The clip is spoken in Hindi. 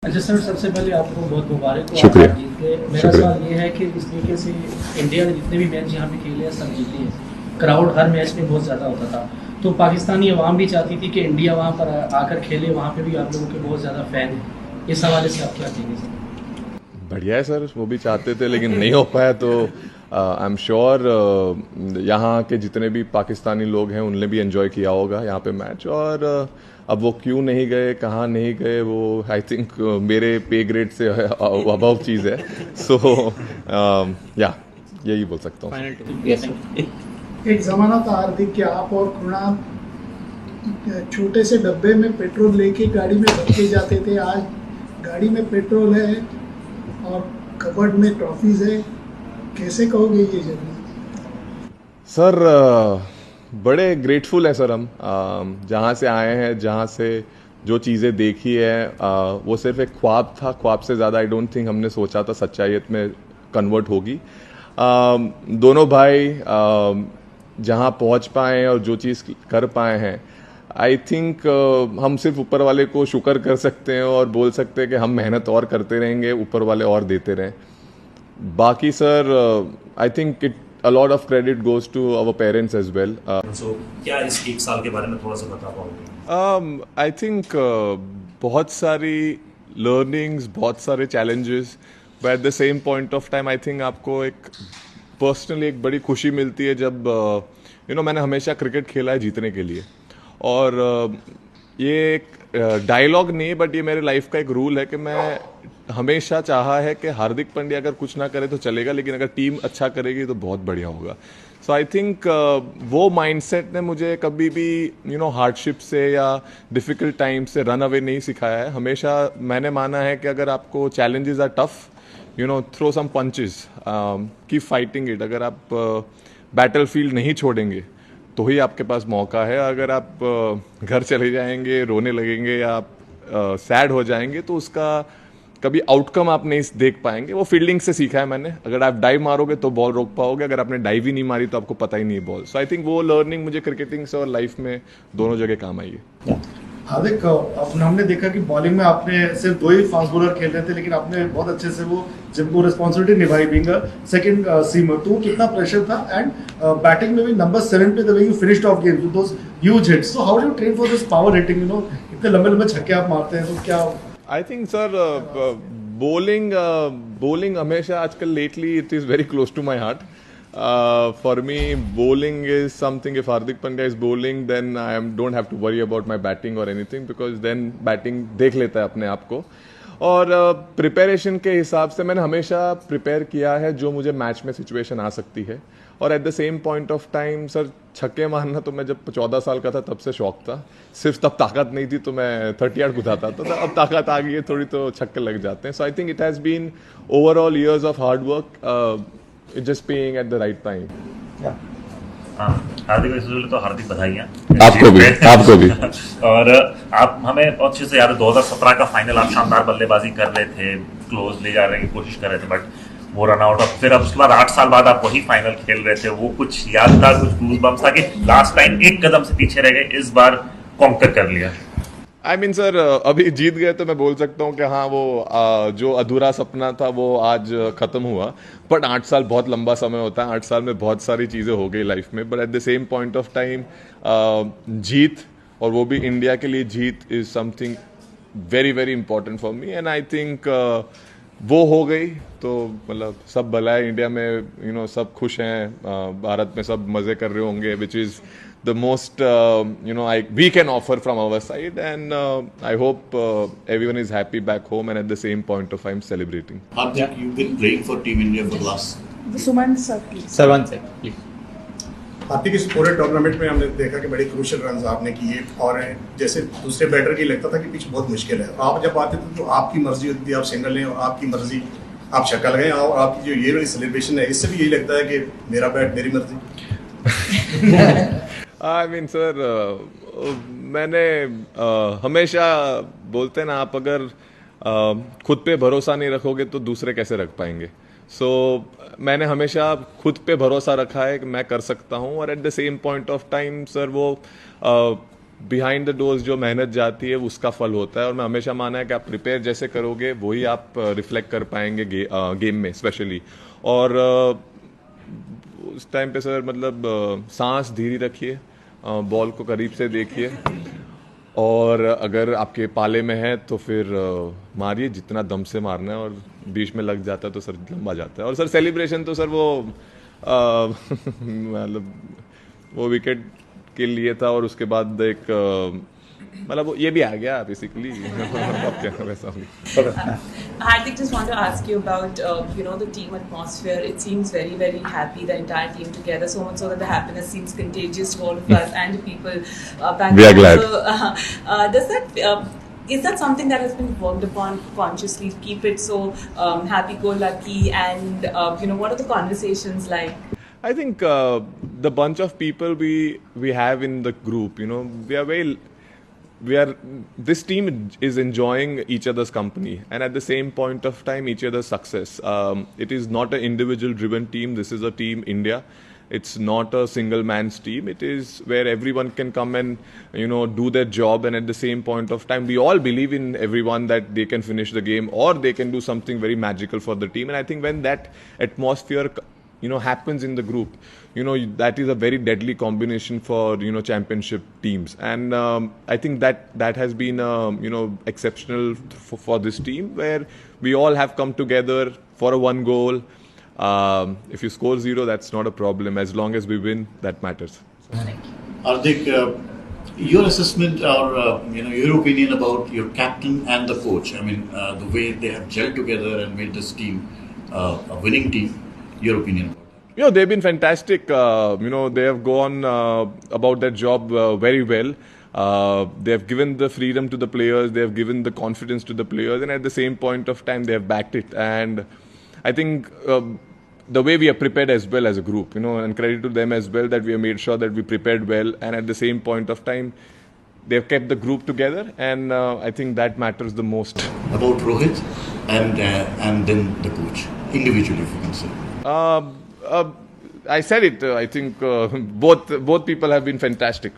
अच्छा सर, सबसे पहले आपको बहुत मुबारक हो, शुक्रिया। आप जीत गए। मेरा सवाल ये है कि इस तरीके से इंडिया ने जितने भी मैच यहाँ पे खेले हैं सब जीते हैं। क्राउड हर मैच में बहुत ज़्यादा होता था, तो पाकिस्तानी अवाम भी चाहती थी कि इंडिया वहाँ पर आकर खेले, वहाँ पे भी आप लोगों के बहुत ज़्यादा फ़ैन हैं। इस हवाले से आप क्या कहेंगे सर? बढ़िया है सर, वो भी चाहते थे लेकिन नहीं हो पाया। तो आई एम श्योर यहाँ के जितने भी पाकिस्तानी लोग हैं उनने भी एंजॉय किया होगा यहाँ पे मैच। और अब वो क्यों नहीं गए, कहाँ नहीं गए, वो आई थिंक मेरे पे ग्रेड से अबव चीज़ है। सो या यही बोल सकता हूँ। एक जमाना था हार्दिक कि आप और कृणाल छोटे से डब्बे में पेट्रोल लेके गाड़ी में भर के जाते थे। आज गाड़ी में पेट्रोल है और कबर्ड में ट्रॉफीज है। कैसे कहोगे ये जर्नी? सर बड़े ग्रेटफुल है सर हम, जहाँ से आए हैं, जहाँ से जो चीज़ें देखी है, वो सिर्फ एक ख्वाब था। ख्वाब से ज़्यादा आई डोंट थिंक हमने सोचा था सच्चाइयत में कन्वर्ट होगी। दोनों भाई जहाँ पहुँच पाए हैं और जो चीज़ कर पाए हैं, आई थिंक हम सिर्फ ऊपर वाले को शुक्र कर सकते हैं और बोल सकते हैं कि हम मेहनत और करते रहेंगे, ऊपर वाले और देते रहें। बाकी sir I think it a lot of credit goes to our parents as well. So, क्या इस एक साल के बारे में थोड़ा सा बता पाओगे? I think बहुत सारी learnings, बहुत सारे challenges, but at the same point of time I think आपको एक personally एक बड़ी खुशी मिलती है जब मैंने हमेशा क्रिकेट खेला है जीतने के लिए। और ये एक डायलॉग नहीं, बट ये मेरे लाइफ का एक रूल है कि मैं हमेशा चाहा है कि हार्दिक पांड्या अगर कुछ ना करे तो चलेगा, लेकिन अगर टीम अच्छा करेगी तो बहुत बढ़िया होगा। सो आई थिंक वो माइंडसेट ने मुझे कभी भी हार्डशिप से या डिफ़िकल्ट टाइम से रन अवे नहीं सिखाया है। हमेशा मैंने माना है कि अगर आपको challenges are tough, throw some punches, keep fighting it. अगर आप बैटल फील्ड नहीं छोड़ेंगे तो ही आपके पास मौका है। अगर आप घर चले जाएंगे, रोने लगेंगे या आप सैड हो जाएंगे तो उसका कभी आउटकम आप नहीं देख पाएंगे। वो फील्डिंग से सीखा है मैंने। अगर आप डाइव मारोगे तो बॉल रोक पाओगे, अगर आपने डाइव ही नहीं मारी तो आपको पता ही नहीं है बॉल। सो आई थिंक वो लर्निंग मुझे क्रिकेटिंग से और लाइफ में दोनों जगह काम आई है। हार्दिक, हमने देखा कि बॉलिंग में आपने सिर्फ 2 ही फास्ट बॉलर खेल रहे थे, लेकिन आपने बहुत अच्छे से वो रिस्पॉन्सिबिलिटी निभाई बीइंग सेकंड सीमर। तो कितना प्रेशर था, एंड बैटिंग में भी नंबर 7 पे the way you finished off game with those huge hits. So how do you train for this power hitting? इतने लंबे लंबे छक्के आप मारते हैं, तो क्या? आई थिंक सर bowling हमेशा आजकल lately it is very close to my heart. For me, bowling is something. If Hardik Pandya is bowling, then don't have to worry about my batting or anything, because then batting देख लेता है अपने आप को। और प्रिपरेशन के हिसाब से मैंने हमेशा प्रिपेयर किया है जो मुझे मैच में सिचुएशन आ सकती है। और eight the same point of time sir, छक्के मारना तो मैं जब 14 साल का था तब से शौक था। सिर्फ तब ताकत नहीं थी तो मैं 30 यार्ड कुदाता था, तो अब ताकत आ गई है थोड़ी तो छक्के लग जाते हैं। So I think it has been overall years of hard work, it just paying at the right time. Hardik भाई तो हार्दिक बधाइयाँ आपको भी और आप हमें बहुत अच्छे से याद है 2017 का फाइनल आप शानदार बल्लेबाजी कर रहे थे, क्लोज ले जाने की कोशिश कर रहे थे, बट वो रन आउट। और फिर अब उसके बाद 8 साल बाद आप वही फाइनल खेल रहे थे। वो कुछ याद था, कुछ गूज़बम्प्स था कि लास्ट टाइम एक कदम से पीछे रह गए, इस बार कॉन्कर कर लिया? आई मीन सर, अभी जीत गए तो मैं बोल सकता हूँ कि हाँ, वो जो अधूरा सपना था वो आज ख़त्म हुआ। बट 8 साल बहुत लंबा समय होता है। 8 साल में बहुत सारी चीज़ें हो गई लाइफ में, but at the same point of time जीत, और वो भी इंडिया के लिए जीत, is something very very important for me. And I think वो हो गई तो मतलब सब भला है इंडिया में, सब खुश हैं, भारत में सब मज़े कर रहे होंगे, which is the most we can offer from our side, and I hope everyone is happy back home and at the same point of time celebrating. Hardik, you've been playing for Team India for the last. Suman sir please. Sarvan से प्लीज। हार्दिक, इस पूरे टूर्नामेंट में हमने देखा कि बड़ी क्रूशियल रन आपने किए, और जैसे दूसरे बैटर की लगता था कि पिच बहुत मुश्किल है। आप जब आते थे तो आपकी मर्जी होती थी, आप सिंगल लें, और आपकी मर्जी, आप शक्ल गए, और आपकी जो ये वाली सेलिब्रेशन है, इससे भी यही लगता है कि मेरा बैट मेरी मर्जी। आई मीन सर, मैंने हमेशा बोलते हैं ना, आप अगर खुद पे भरोसा नहीं रखोगे तो दूसरे कैसे रख पाएंगे। सो मैंने हमेशा खुद पे भरोसा रखा है कि मैं कर सकता हूँ, और eight the same point of time sir वो बिहाइंड द डोर्स जो मेहनत जाती है उसका फल होता है, और मैं हमेशा माना है कि आप प्रिपेयर जैसे करोगे वही आप रिफ्लेक्ट कर पाएंगे गेम में स्पेशली। और उस टाइम पे सर मतलब सांस धीरे रखिए, बॉल को करीब से देखिए, और अगर आपके पाले में है तो फिर मारिए जितना दम से मारना है, और बीच में लग जाता है तो सर लंबा जाता है। और सर सेलिब्रेशन तो सर वो मतलब वो विकेट के लिए था, और उसके बाद एक मतलब ये भी आ गया बेसिकली। अब क्या वैसा भी। Hardik, just want to ask you about the team atmosphere. It seems very, very happy, the entire team together, so much so that the happiness seems contagious to all of us and the people back We are home. glad. So, is that something that has been worked upon consciously to keep it so happy-go-lucky? And what are the conversations like? I think the bunch of people we have in the group, this team is enjoying each other's company, and at the same point of time each other's success. It is not an individual driven team. This is a team India. It's not a single man's team. It is where everyone can come and do their job, and at the same point of time we all believe in everyone that they can finish the game or they can do something very magical for the team. And I think when that atmosphere happens in the group, that is a very deadly combination for championship teams. And I think that has been exceptional for this team, where we all have come together for a one goal. If you score 0, that's not a problem. As long as we win, that matters. Hardik, your assessment or your opinion about your captain and the coach. I mean, the way they have gelled together and made this team a winning team. Your opinion about that? They've been fantastic. They have gone about their job very well. They have given the freedom to the players. They have given the confidence to the players, and at the same point of time, they have backed it. And I think the way we are prepared as well as a group, and credit to them as well, that we have made sure that we prepared well, and at the same point of time, they have kept the group together, and I think that matters the most. About Rohit and then the coach, individually, if you can say. I said it. I think both people have been fantastic.